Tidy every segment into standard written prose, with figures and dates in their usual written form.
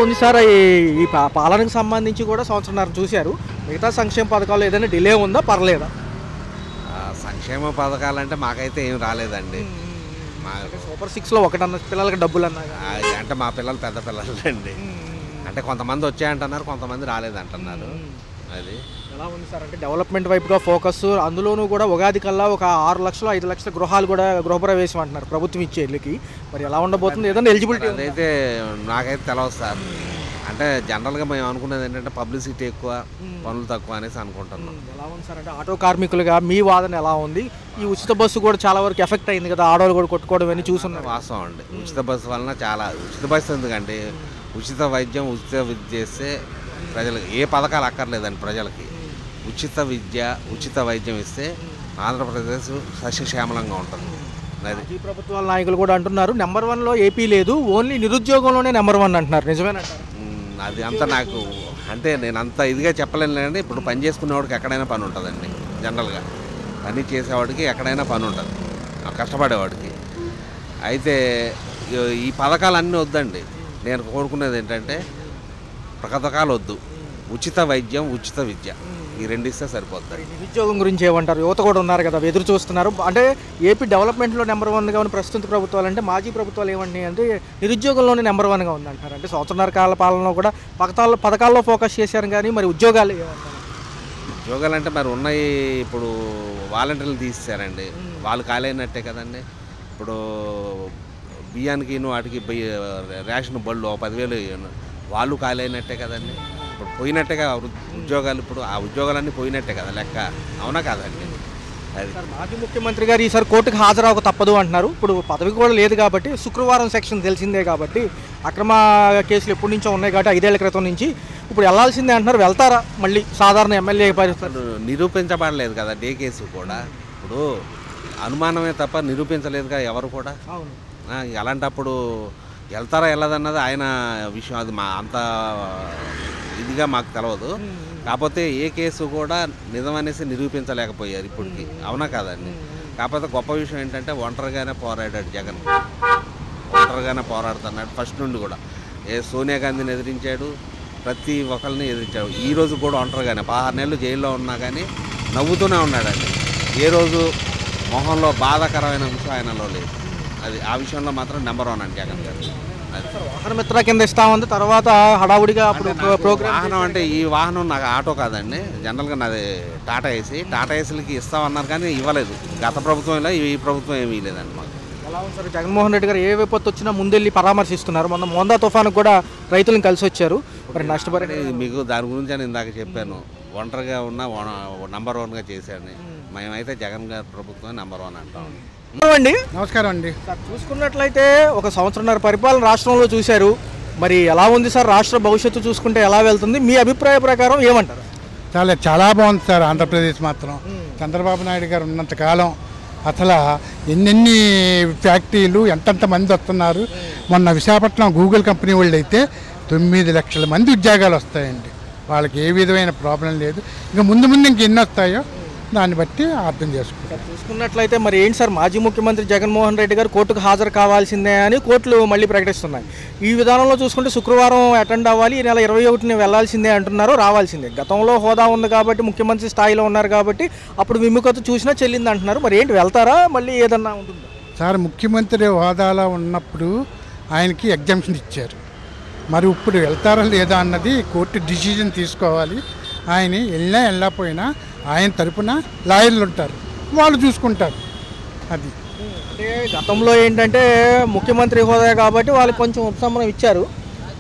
ఉంది సార్ ఈ పాలనకు సంబంధించి కూడా సంవత్సరంన్నర చూశారు. మిగతా సంక్షేమ పథకాలు ఏదైనా డిలే ఉందా, పర్లేదా? సంక్షేమ పథకాలంటే మాకైతే ఏం రాలేదండి. మా సూపర్ 6లో ఒకటన్న పిల్లలకి డబ్బులు అన్నా అంటే మా పిల్లలు పెద్ద పిల్లలు అండి. అంటే కొంతమంది వచ్చాయంటున్నారు, కొంతమంది రాలేదంటున్నారు. అది ఎలా ఉంది సార్ అంటే డెవలప్మెంట్ వైపుగా ఫోకస్, అందులోనూ కూడా ఉగాది కల్లా ఒక 6 లక్షలు 5 లక్షల గృహాలు కూడా గృహప్రవేశం అంటున్నారు ప్రభుత్వం ఇచ్చే ఇళ్ళకి. మరి ఎలా ఉండబోతుంది, ఏదైనా ఎలిజిబిలిటీ? అదైతే నాకైతే తెలియదు సార్. అంటే జనరల్గా మేము అనుకునేది ఏంటంటే పబ్లిసిటీ ఎక్కువ, పనులు తక్కువ అనేసి అనుకుంటున్నాం. ఎలా ఉంది సార్ అంటే ఆటో కార్మికులుగా మీ వాదన ఎలా ఉంది? ఈ ఉచిత బస్సు కూడా చాలా వరకు ఎఫెక్ట్ అయింది కదా, ఆడోళ్ళు కూడా కొట్టుకోవడం అని చూస్తున్నారు. వాస్తవం అండి. ఉచిత బస్సు వలన చాలా, ఉచిత బస్సు ఎందుకండి, ఉచిత వైద్యం ఉచిత విద్య చేస్తే ప్రజలకు ఏ పథకాలు అక్కర్లేదండి. ప్రజలకి ఉచిత విద్య ఉచిత వైద్యం ఇస్తే ఆంధ్రప్రదేశ్ సస్యశ్యామలంగా ఉంటుంది. ఈ ప్రభుత్వాల నాయకులు కూడా అంటున్నారు నెంబర్ 1లో ఏపీ లేదు, ఓన్లీ నిరుద్యోగంలోనే నెంబర్ 1 అంటున్నారు. నిజమేనంటారు? అది అంతా నాకు అంటే నేను అంత ఇదిగా చెప్పలేను లేండి. ఇప్పుడు పని చేసుకునేవాడికి ఎక్కడైనా పని ఉంటుందండి. జనరల్గా పని చేసేవాడికి ఎక్కడైనా పని ఉంటుంది, కష్టపడేవాడికి. అయితే ఈ పథకాలు అన్నీ వద్దండి. నేను కోరుకునేది ఏంటంటే పథకాలు వద్దు, ఉచిత వైద్యం ఉచిత విద్య ఈ రెండు ఇస్తే సరిపోతుంది. నిరుద్యోగం గురించి ఏమంటారు? యువత కూడా ఉన్నారు కదా, ఎదురు చూస్తున్నారు. అంటే ఏపీ డెవలప్మెంట్లో నెంబర్ 1గా ఉన్న ప్రస్తుత ప్రభుత్వాలు అంటే మాజీ ప్రభుత్వాలు ఏమంటున్నాయి అంటే నిరుద్యోగంలోనే నెంబర్ 1గా ఉందంటారు. అంటే సంవత్సరాల కాల పాలనలో కూడా పథకాల్లో ఫోకస్ చేశారు, కానీ మరి ఉద్యోగాలు ఏమంటారు? ఉద్యోగాలు అంటే మరి ఉన్నాయి. ఇప్పుడు వాలంటీర్లు తీసేశారండి, వాళ్ళు ఖాళీ అయినట్టే కదండి. ఇప్పుడు బియ్యానికి వాటికి రేషన్ బళ్ళు 10,000 వాళ్ళు ఖాళీ అయినట్టే కదండి. ఇప్పుడు పోయినట్టేగా ఉద్యోగాలు, ఇప్పుడు ఆ ఉద్యోగాలన్నీ పోయినట్టే కదా లెక్క, అవునా కాదండి? అది మాజీ ముఖ్యమంత్రి గారు ఈసారి కోర్టుకు హాజరవక తప్పదు అంటున్నారు. ఇప్పుడు పదవి కూడా లేదు కాబట్టి, శుక్రవారం సెక్షన్ తెలిసిందే కాబట్టి, అక్రమ కేసులు ఎప్పటి నుంచో ఉన్నాయి కాబట్టి 5 ఏళ్ల క్రితం నుంచి ఇప్పుడు వెళ్లాల్సిందే అంటున్నారు. వెళ్తారా మళ్ళీ సాధారణ ఎమ్మెల్యే పరిస్థితులు? నిరూపించబడలేదు కదా డే కేసు కూడా. ఇప్పుడు అనుమానమే తప్ప నిరూపించలేదుగా ఎవరు కూడా. అలాంటప్పుడు వెళ్తారా వెళ్ళదన్నది ఆయన విషయం, అది మా అంత ఇదిగా మాకు తెలియదు. కాకపోతే ఏ కేసు కూడా నిజమనేసి నిరూపించలేకపోయారు ఇప్పటికి, అవునా కాదండి? కాకపోతే గొప్ప విషయం ఏంటంటే ఒంటరిగానే పోరాడాడు జగన్, ఒంటరిగానే పోరాడుతున్నాడు ఫస్ట్ నుండి కూడా. సోనియా గాంధీని ఎదిరించాడు, ప్రతి ఒక్కరిని ఎదిరించాడు. ఈరోజు కూడా ఒంటరిగానే 16 నెలలు జైల్లో ఉన్నా కానీ నవ్వుతూనే ఉన్నాడండి. ఏ రోజు మొహంలో బాధాకరమైన విషయం ఆయనలో లేదు. అది ఆ విషయంలో మాత్రం నెంబర్ 1 అండి జగన్ గారు. వాహన మిత్ర కింద ఇస్తా ఉంది, తర్వాత హడావుడిగా అప్పుడు ప్రోగ్రామ్. వాహనం అంటే ఈ వాహనం నాకు ఆటో కాదండి, జనరల్గా నాది టాటా ఏసీలకి ఇస్తామన్నారు కానీ ఇవ్వలేదు. గత ప్రభుత్వంలో ఈ ప్రభుత్వం ఏమీ లేదండి మాకు. ఎలా ఉంది సార్, జగన్మోహన్ రెడ్డి గారు ఏ విపత్తు వచ్చినా ముందెళ్ళి పరామర్శిస్తున్నారు. మొన్న మోందా తుఫానుకు కూడా రైతులను కలిసి వచ్చారు. మరి నష్టపరి మీకు దాని గురించి నేను ఇందాక చెప్పాను, ఒంటరిగా ఉన్న నెంబర్ 1గా చేశాడని. మేమైతే జగన్ గారి ప్రభుత్వం నెంబర్ 1 అంటాం. అండి నమస్కారం అండి. సార్, చూసుకున్నట్లయితే ఒక సంవత్సరంన్నర పరిపాలన రాష్ట్రంలో చూశారు. మరి ఎలా ఉంది సార్ రాష్ట్ర భవిష్యత్తు చూసుకుంటే ఎలా వెళ్తుంది? మీ అభిప్రాయ ప్రకారం ఏమంటారు? చాలా బాగుంది సార్. ఆంధ్రప్రదేశ్ మాత్రం చంద్రబాబు నాయుడు గారు ఉన్నంతకాలం అసలు ఎన్నెన్ని ఫ్యాక్టరీలు ఎంతెంత మంది వస్తున్నారు. మొన్న విశాఖపట్నం గూగుల్ కంపెనీ వాళ్ళు అయితే 9 లక్షల మంది ఉద్యోగాలు వస్తాయండి. వాళ్ళకి ఏ విధమైన ప్రాబ్లం లేదు. ఇంకా ముందు ఇంకెన్ని వస్తాయో దాన్ని బట్టి అర్థం చేసుకుంటారు. చూసుకున్నట్లయితే మరి ఏంటి సార్, మాజీ ముఖ్యమంత్రి జగన్మోహన్ రెడ్డి గారు కోర్టుకు హాజరు కావాల్సిందే అని కోర్టులు మళ్ళీ ప్రకటిస్తున్నాయి. ఈ విధానంలో చూసుకుంటే శుక్రవారం అటెండ్ అవ్వాలి, ఈ నెల 21ని వెళ్లాల్సిందే అంటున్నారు, రావాల్సిందే. గతంలో హోదా ఉంది కాబట్టి, ముఖ్యమంత్రి స్థాయిలో ఉన్నారు కాబట్టి అప్పుడు విముఖత చూసినా చెల్లింది అంటున్నారు. మరి ఏంటి, వెళ్తారా మళ్ళీ ఏదన్నా ఉంటుందా? సార్, ముఖ్యమంత్రి హోదాలో ఉన్నప్పుడు ఆయనకి ఎగ్జామ్షన్ ఇచ్చారు. మరి ఇప్పుడు వెళ్తారా లేదా అన్నది కోర్టు డిసిజన్ తీసుకోవాలి. ఆయన వెళ్ళకపోయినా ఆయన తరపున లాయర్లు ఉంటారు, వాళ్ళు చూసుకుంటారు. అది అంటే గతంలో ఏంటంటే ముఖ్యమంత్రి హోదా కాబట్టి వాళ్ళకి కొంచెం ఉపశమనం ఇచ్చారు.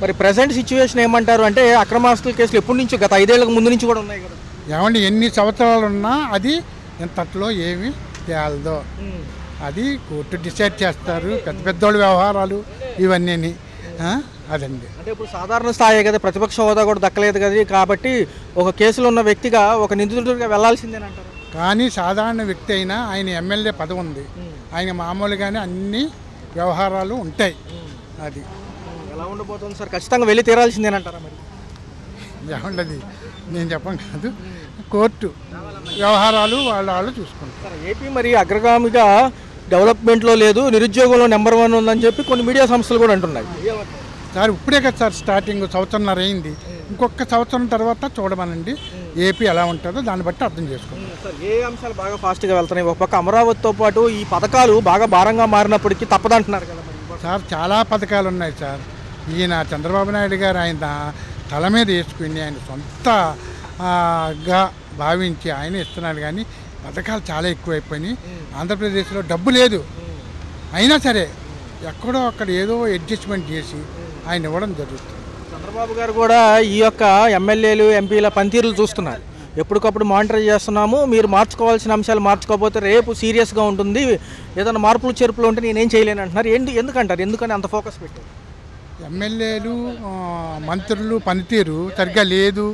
మరి ప్రజెంట్ సిచ్యువేషన్ ఏమంటారు అంటే అక్రమాస్తుల కేసులు ఎప్పటి నుంచో గత 5 ఏళ్లకు ముందు నుంచి కూడా ఉన్నాయి కదా. ఏమండి, ఎన్ని సంవత్సరాలు ఉన్నా అది ఎంతట్లో ఏమి తేలదో. అది కోర్టు డిసైడ్ చేస్తారు. పెద్దోళ్ళ వ్యవహారాలు ఇవన్నీ. అదండి. అంటే ఇప్పుడు సాధారణ స్థాయి కదా, ప్రతిపక్ష హోదా కూడా దక్కలేదు కదా, కాబట్టి ఒక కేసులో ఉన్న వ్యక్తిగా ఒక నిందితుడిగా వెళ్లాల్సిందేనంటారు. కానీ సాధారణ వ్యక్తి అయినా ఆయన ఎమ్మెల్యే పదవి ఉంది, ఆయన మామూలుగానే అన్ని వ్యవహారాలు ఉంటాయి. అది ఎలా ఉండబోతుంది సార్? ఖచ్చితంగా వెళ్ళి తీరాల్సిందేనంటారా? మరి ఏముండదు, నేను చెప్పను కాదు, కోర్టు వ్యవహారాలు వాళ్ళు చూసుకుంటారు. ఏపీ మరి అగ్రగామిగా డెవలప్మెంట్లో లేదు, నిరుద్యోగంలో నెంబర్ 1 ఉందని చెప్పి కొన్ని మీడియా సంస్థలు కూడా అంటున్నాయి. సార్ ఇప్పుడే కదా సార్ స్టార్టింగ్ సంవత్సరంన్నర అయింది. ఇంకొక సంవత్సరం తర్వాత చూడమనండి ఏపీ ఎలా ఉంటుందో దాన్ని బట్టి అర్థం చేసుకోండి. సార్ ఏ అంశాలు బాగా ఫాస్ట్గా వెళ్తున్నాయి? ఒక పక్క అమరావతితో పాటు ఈ పథకాలు బాగా భారంగా మారినప్పటికీ తప్పదంటున్నారు కదా మరి. సార్ చాలా పథకాలు ఉన్నాయి సార్. ఈయన చంద్రబాబు నాయుడు గారు ఆయన తల మీద వేసుకుని ఆయన సొంతగా భావించి ఆయన ఇస్తున్నాడు. కానీ పథకాలు చాలా ఎక్కువైపోయినాయి. ఆంధ్రప్రదేశ్లో డబ్బు లేదు, అయినా సరే ఎక్కడో అక్కడ ఏదో అడ్జస్ట్మెంట్ చేసి ఆయన ఇవ్వడం జరుగుతుంది. చంద్రబాబు గారు కూడా ఈ యొక్క ఎమ్మెల్యేలు ఎంపీల పనితీరులు చూస్తున్నారు. ఎప్పటికప్పుడు మానిటర్ చేస్తున్నాము, మీరు మార్చుకోవాల్సిన అంశాలు మార్చుకోకపోతే రేపు సీరియస్గా ఉంటుంది, ఏదైనా మార్పులు చేర్పులు ఉంటే నేనేం చేయలేను అంటున్నారు. ఎందుకంటారు? ఎందుకని అంత ఫోకస్ పెట్టారు? ఎమ్మెల్యేలు మంత్రులు పనితీరు సరిగ్గా లేదు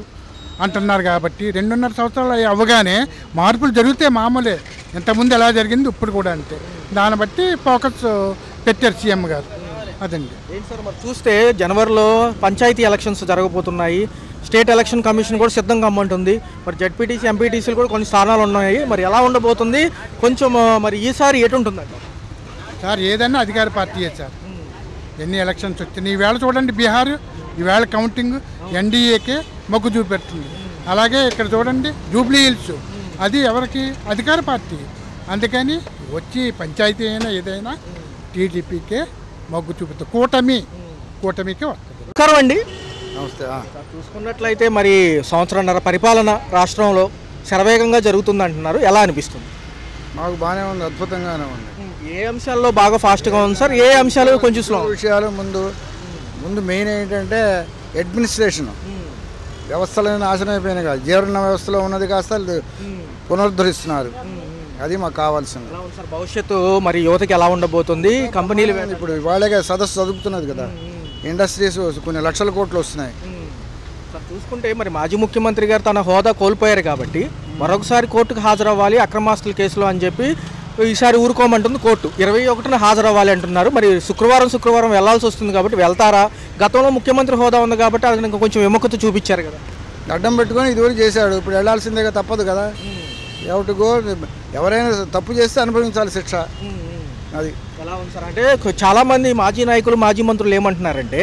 అంటున్నారు కాబట్టి 2.5 సంవత్సరాలు అవ్వగానే మార్పులు జరిగితే మామూలే. ఇంతకుముందు ఎలా జరిగింది ఇప్పుడు కూడా అంతే. దాన్ని బట్టి ఫోకస్ పెట్టారు సీఎం గారు. అదండి. ఏంటి సార్ మరి చూస్తే జనవరిలో పంచాయతీ ఎలక్షన్స్ జరగబోతున్నాయి. స్టేట్ ఎలక్షన్ కమిషన్ కూడా సిద్ధంగా అమ్మంటుంది. మరి జడ్పీటీసీ ఎంపీటీసీలు కూడా కొన్ని స్థానాలు ఉన్నాయి. మరి ఎలా ఉండబోతుంది? కొంచెం మరి ఈసారి ఎటు ఉంటుందండి సార్? ఏదన్నా అధికార పార్టీయే సార్. ఎన్ని ఎలక్షన్స్ వచ్చినాయి ఈవేళ చూడండి. బీహార్ ఈవేళ కౌంటింగ్ ఎన్డీఏకే మొగ్గు చూపెడుతుంది. అలాగే ఇక్కడ చూడండి జూబ్లీ హిల్స్, అది ఎవరికి? అధికార పార్టీ. అందుకని వచ్చి పంచాయతీ అయినా ఏదైనా టీడీపీకే మొగ్గు చూపుతుంది. కూటమికే వస్తుంది. నమస్కారం అండి. నమస్తే. చూసుకున్నట్లయితే మరి సంవత్సరంన్నర పరిపాలన రాష్ట్రంలో శరవేగంగా జరుగుతుంది అంటున్నారు. ఎలా అనిపిస్తుంది? మాకు బాగానే ఉంది, అద్భుతంగానే ఉంది. ఏ అంశాల్లో బాగా ఫాస్ట్గా ఉంది సార్? ఏ అంశాలు కొంచెం స్లో? విషయాలు ముందు మెయిన్ ఏంటంటే అడ్మినిస్ట్రేషన్ వ్యవస్థలు నాశనం అయిపోయినాయి కాదు, జీవన వ్యవస్థలో ఉన్నది కాస్త పునరుద్ధరిస్తున్నారు. అది మాకు కావాల్సింది. సార్ భవిష్యత్తు మరి యువతకి ఎలా ఉండబోతుంది? కంపెనీలు ఇప్పుడు వాళ్ళే సదస్సు చదువుతున్నది కదా, ఇండస్ట్రీస్ కొన్ని లక్షల కోట్లు వస్తున్నాయి. సార్ చూసుకుంటే మరి మాజీ ముఖ్యమంత్రి గారు తన హోదా కోల్పోయారు కాబట్టి మరొకసారి కోర్టుకు హాజరవ్వాలి అక్రమాస్తుల కేసులో అని చెప్పి ఈసారి ఊరుకోమంటుంది కోర్టు. 21న హాజరవ్వాలి అంటున్నారు. మరి శుక్రవారం వెళ్లాల్సి వస్తుంది కాబట్టి వెళ్తారా? గతంలో ముఖ్యమంత్రి హోదా ఉంది కాబట్టి అది ఇంకా కొంచెం విముఖత చూపించారు కదా, అడ్డం పెట్టుకొని ఇదివరకు చేశాడు. ఇప్పుడు వెళ్లాల్సిందేగా, తప్పదు కదా. ఎవరైనా తప్పు చేస్తే అనుభవించాలి శిక్ష. అది ఎలా ఉంది సార్? అంటే చాలామంది మాజీ నాయకులు మాజీ మంత్రులు ఏమంటున్నారంటే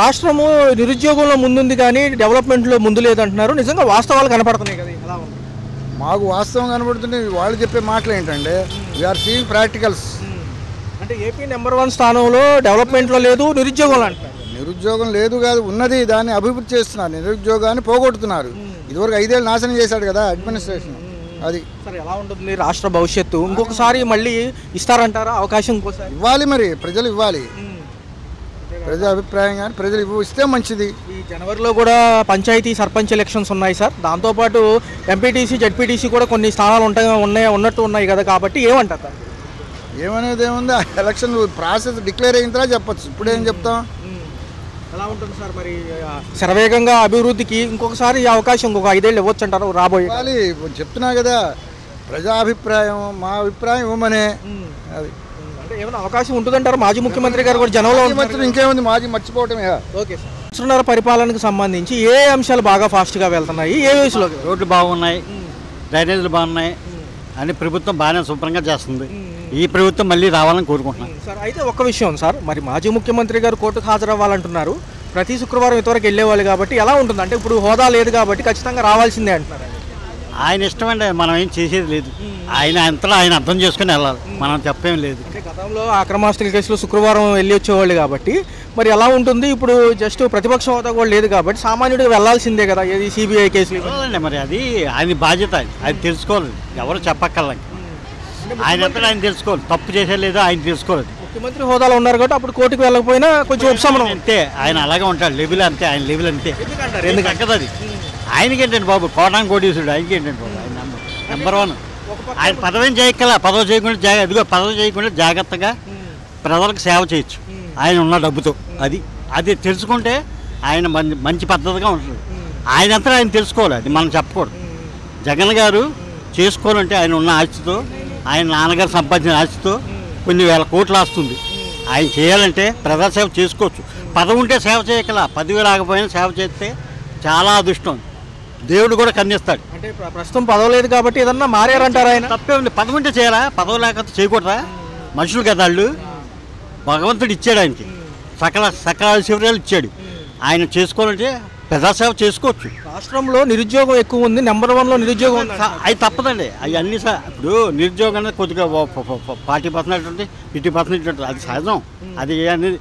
రాష్ట్రము నిరుద్యోగంలో ముందుంది కానీ డెవలప్మెంట్లో ముందు లేదంటున్నారు. నిజంగా వాస్తవాలు కనపడుతున్నాయి కదా, ఎలా ఉంది? మాకు వాస్తవం కనబడుతుంది. వాళ్ళు చెప్పే మాటలు ఏంటంటే వీఆర్ సీయింగ్ ప్రాక్టికల్స్. అంటే ఏపీ నెంబర్ 1 స్థానంలో డెవలప్మెంట్లో లేదు, నిరుద్యోగంలో అంటున్నారు. నిరుద్యోగం లేదు కాదు, ఉన్నది, దాన్ని అభివృద్ధి చేస్తున్నారు. నిరుద్యోగాన్ని పోగొడుతున్నారు. ఇదివరకు 5 ఏళ్ళు నాశనం చేశాడు కదా అడ్మినిస్ట్రేషన్. అది సరే ఎలా ఉంటుంది రాష్ట్ర భవిష్యత్తు? ఇంకొకసారి మళ్ళీ ఇస్తారంటారా అవకాశం? ఇంకోసారి ఇవ్వాలి, మరి ప్రజలు ఇవ్వాలి. ప్రజల అభిప్రాయం కానీ ప్రజలు ఇస్తే మంచిది. ఈ జనవరిలో కూడా పంచాయతీ సర్పంచ్ ఎలక్షన్స్ ఉన్నాయి సార్. దాంతోపాటు ఎంపీటీసీ జడ్పీటీసీ కూడా కొన్ని స్థానాలు ఉన్నాయి కదా, కాబట్టి ఏమంటారు? ఏమనేది ఏముంది, ఎలక్షన్ ప్రాసెస్ డిక్లేర్ అయిన తర్వాత చెప్పచ్చు. ఇప్పుడేం చెప్తాం? ఎలా ఉంటుంది సార్ మరి శరవేగంగా అభివృద్ధికి ఇంకొకసారి అవకాశం ఇంకొక 5 ఏళ్ళు ఇవ్వచ్చు అంటారు రాబోయే? చెప్తున్నా కదా, ప్రజాభిప్రాయం మా అభిప్రాయం ఇవ్వమనే. అది అంటే ఏమైనా అవకాశం ఉంటుందంటారు? మాజీ ముఖ్యమంత్రి గారు కూడా జనంలో ఇంకేముంది, మాజీ మర్చిపోవటమే. Okay sir. సంవత్సరాల పరిపాలనకు సంబంధించి ఏ అంశాలు బాగా ఫాస్ట్గా వెళ్తున్నాయి? ఏ వయసులో? రోడ్లు బాగున్నాయి, డ్రైనేజీలు బాగున్నాయి, అని ప్రభుత్వం బాగానే శుభ్రంగా చేస్తుంది. ఈ ప్రభుత్వం మళ్ళీ రావాలని కోరుకుంటున్నాను సార్. అయితే ఒక్క విషయం సార్, మరి మాజీ ముఖ్యమంత్రి గారు కోర్టుకు హాజరవ్వాలంటున్నారు. ప్రతి శుక్రవారం ఇంతవరకు వెళ్ళేవాళ్ళు కాబట్టి ఎలా ఉంటుంది? అంటే ఇప్పుడు హోదా లేదు కాబట్టి ఖచ్చితంగా రావాల్సిందే అంటున్నారు. ఆయన ఇష్టం అండి, మనం ఏం చేసేది లేదు. ఆయన అంతలో ఆయన అర్థం చేసుకుని వెళ్ళాలి, మనం చెప్పేం లేదు. అంటే గతంలో అక్రమాస్తుల కేసులో శుక్రవారం వెళ్ళి వచ్చేవాళ్ళు కాబట్టి మరి ఎలా ఉంటుంది? ఇప్పుడు జస్ట్ ప్రతిపక్ష హోదా కూడా లేదు కాబట్టి సామాన్యుడిగా వెళ్లాల్సిందే కదా, ఏది సిబిఐ కేసులు. మరి అది ఆయన బాధ్యత, అది తెలుసుకోవాలి. ఎవరు చెప్పక్కర్లేదు, ఆయన అంతా ఆయన తెలుసుకోవాలి. తప్పు చేసే లేదో ఆయన తెలుసుకోవాలి. ముఖ్యమంత్రి హోదాలో ఉన్నారు కాబట్టి అప్పుడు కోర్టుకు వెళ్ళకపోయినా కొంచెం ఉపశమనం. అంతే, ఆయన అలాగే ఉంటాడు. లెవెల్ అంతే, ఆయన లెవెల్ అంతే. ఎందుకంటే అది ఆయనకేంటండి బాబు, కోటాను కోటీసుడు. ఆయనకేంటండి బాబు, ఆయన నెంబర్ 1. ఆయన పదవి చేయగల, పదవి చేయకుండా జాగ్రత్తగా ప్రజలకు సేవ చేయొచ్చు ఆయన ఉన్న డబ్బుతో. అది తెలుసుకుంటే ఆయన మంచి పద్ధతిగా ఉంటుంది. ఆయనంతా ఆయన తెలుసుకోవాలి, అది మనం చెప్పకూడదు. జగన్ గారు చేసుకోవాలంటే ఆయన ఉన్న ఆస్తితో, ఆయన నాన్నగారు సంపాదించిన ఆస్తితో కొన్ని వేల కోట్లు ఆస్తుంది. ఆయన చేయాలంటే ప్రజాసేవ చేసుకోవచ్చు. పదవి ఉంటే సేవ చేయగల, పదవి రాకపోయినా సేవ చేస్తే చాలా అదృష్టం. దేవుడు కూడా కన్నిస్తాడు. అంటే ప్రస్తుతం పదవి లేదు కాబట్టి ఏదన్నా మారారంటారు ఆయన? తప్పే ఉంది, పదవి ఉంటే చేయాలా, పదవి లేకపోతే చేయకూడదా? మనుషులు కదా వాళ్ళు, భగవంతుడు ఇచ్చాడు ఆయనకి. సకల శిబిరాలు ఇచ్చాడు. ఆయన చేసుకోవాలంటే ప్రజాసేవ చేసుకోవచ్చు. రాష్ట్రంలో నిరుద్యోగం ఎక్కువ ఉంది, నెంబర్ 1లో నిరుద్యోగం ఉంది. అవి తప్పదండి. అవి అన్నీ ఇప్పుడు నిరుద్యోగం అనేది కొద్దిగా 40% ఉంటుంది, 50% ఉంటుంది. అది సహజం. అది అనేది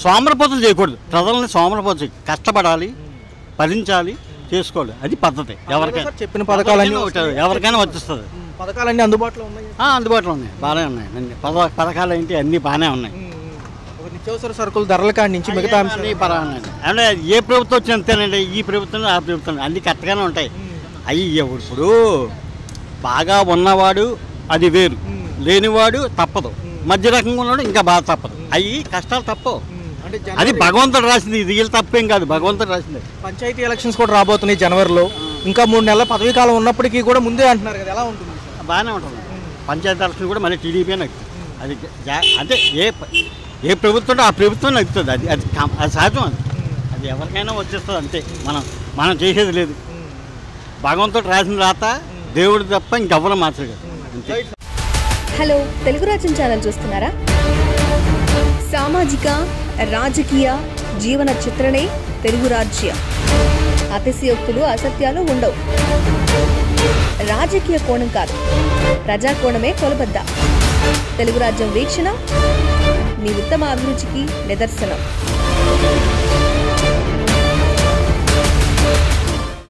సోమరపోతులు చేయకూడదు. ప్రజల్ని సోమరపోతు కష్టపడాలి, భరించాలి, చేసుకోవాలి. అది పద్ధతి. ఎవరికైనా చెప్పిన పథకాలన్నీ ఎవరికైనా వర్తిస్తుంది. పథకాలన్నీ అందుబాటులో ఉన్నాయి. అందుబాటులో ఉన్నాయి, బాగానే ఉన్నాయి. పథకాలు ఏంటి అన్నీ బాగానే ఉన్నాయి. నిత్యావసర సరుకుల ధరల కాడి నుంచి మిగతా అన్నీ పర్వాలేదు. అంటే ఏ ప్రభుత్వం వచ్చినా అంతేనండి. ఈ ప్రభుత్వం ఆ ప్రభుత్వం అన్నీ కరెక్ట్గానే ఉంటాయి. అవి ఇప్పుడు బాగా ఉన్నవాడు అది వేరు, లేనివాడు తప్పదు, మధ్య రకంగా ఉన్నాడు ఇంకా బాగా తప్పదు. అవి కష్టాలు తప్పవు. అది భగవంతుడు రాసింది, ఇది వీళ్ళు తప్పేం కాదు, భగవంతుడు రాసింది. పంచాయతీ ఎలక్షన్స్ కూడా రాబోతున్నాయి జనవరిలో. ఇంకా 3 నెలల పదవీ కాలం ఉన్నప్పటికీ కూడా ముందే అంటున్నారు కదా, ఎలా ఉంటుంది? బాగానే ఉంటుంది. పంచాయతీ ఎలక్షన్ కూడా మళ్ళీ టీడీపీ నగ్గుతుంది. అది అంటే ఏ ప్రభుత్వం ఆ ప్రభుత్వం నగ్గుతుంది. అది సహజం. అది ఎవరికైనా వచ్చేస్తుంది అంతే. మనం చేసేది లేదు. భగవంతుడు రాసిన రాత దేవుడు తప్ప ఇంకెవ్వరూ మార్చలేదు అంతే. హలో, తెలుగు రాజ్యం ఛానల్ చూస్తున్నారా? సామాజిక రాజకీయ జీవన చిత్రణే తెలుగు రాజ్యం. అతిశయోక్తులు అసత్యాలు ఉండవు. రాజకీయ కోణం కాదు, ప్రజా కోణమే కొలబద్ద. తెలుగు రాజ్యం వీక్షణ మీ ఉత్తమ అభిరుచికి నిదర్శనం.